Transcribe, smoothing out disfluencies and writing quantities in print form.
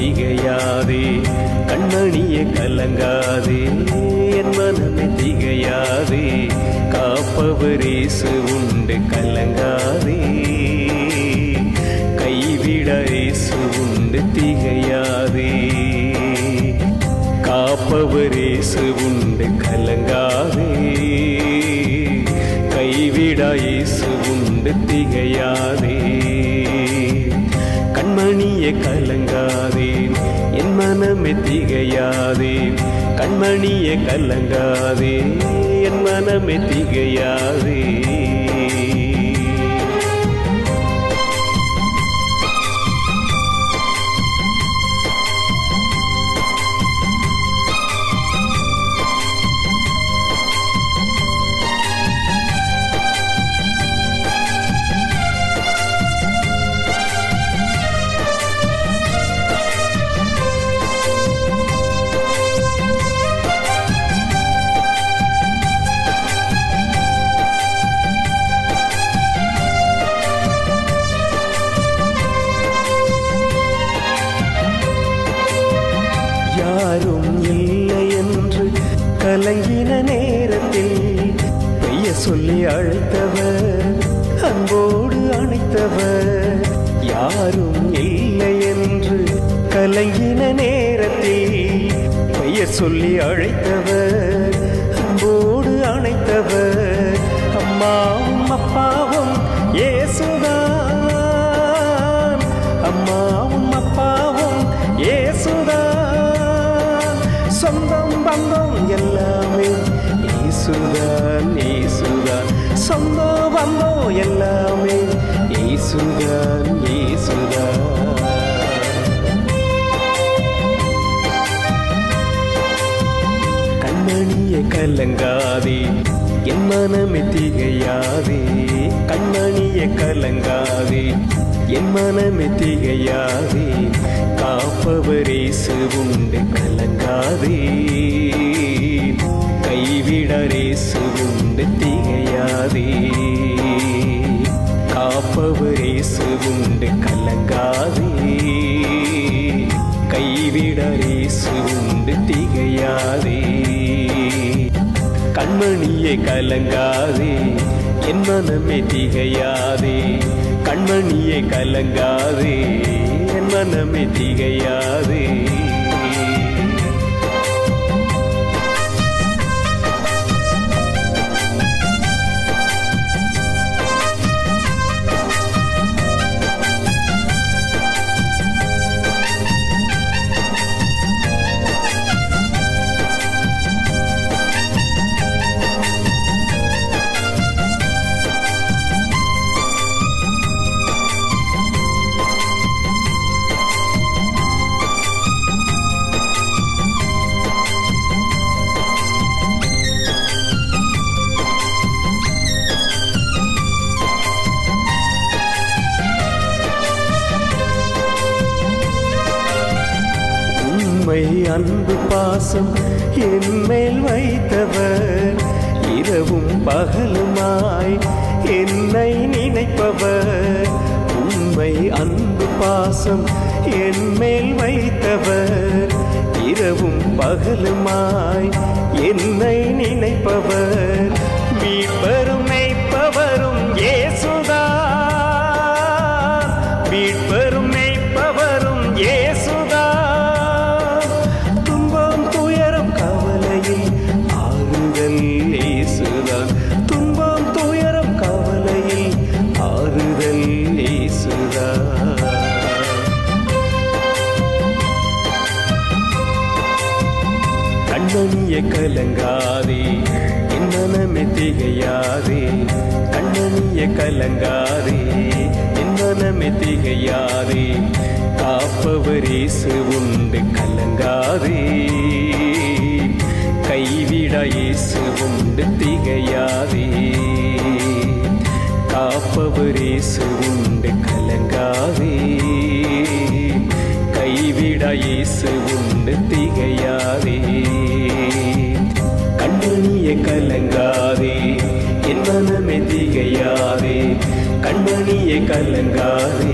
திகையாதே, கண்மணியே கலங்காதே, என் மனமே திகையாதே, காப்பவர் இயேசு உண்டு கலங்காதே, கைவிட இயேசு உண்டு திகையாதே, காப்பவர் இயேசு உண்டு கலங்காதே, கைவிட இயேசு உண்டு திகையாதே, கண்மணியே கலங்காதே, என் மனமே திகையாதே, கண்மணியே கலங்காதே, என் மனமே திகையாதே. யாரும் இல்லை என்று கலங்கின நேரத்தில் பெய்ய சொல்லி அழைத்தவர், அன்போடு அணைத்தவர். யாரும் இல்லை என்று கலங்கின நேரத்தில் பெய்ய சொல்லி அழைத்தவர், அன்போடு அணைத்தவர். அம்மாவும் அப்பாவும் இயேசுதான், அம்மாவும் அப்பாவும் இயேசுதான், சொந்தம் பந்தம் எல்லாமே இயேசுதான், இயேசுதான், சொந்தம் பந்தம் எல்லாமே இயேசுதான், இயேசுதான். கண்மணியே கலங்காதே, என் மனமே திகையாதே, கண்மணியே கலங்காதே, என் மனமே திகையாதே, காப்பவர் இயேசு உண்டு கலங்காதே, கைவிட இயேசு உண்டு திகையாதே, காப்பவர் இயேசு உண்டு கலங்காதே, கைவிட இயேசு உண்டு திகையாதே, கண்மணியே கலங்காதே, என் மனமே திகையாதே, கண்மணியே கலங்காதே, என் மனமே திகையாதே. அன்பு பாசம் என் மேல் வைத்தவர், இரவும் பகலுமாய் என்னை நினைப்பவர். உண்மை அன்பு பாசம் என் மேல் வைத்தவர், இரவும் பகலுமாய் என்னை நினைப்பவர். மீட்பரும் மேய்ப்பவரும் இயேசுதான், மீட்பரும் மேய்ப்பவரும் இயேசுதான், துன்பம் துயரம் கவலையில் ஆறுதல் இயேசுதான். கண்மணியே கலங்காதே, என் மனமே திகையாதே, கண்மணியே கலங்காதே, என் மனமே திகையாதே, காப்பவர் இயேசு உண்டு கலங்காதே, கைவிட இயேசு உண்டு திகையாதே, காப்பவர் இயேசு உண்டு கலங்காதே, கைவிட இயேசு உண்டு திகையாதே, கண்மணியே கலங்காதே, என் மனமே திகையாதே, கண்மணியே கலங்காதே.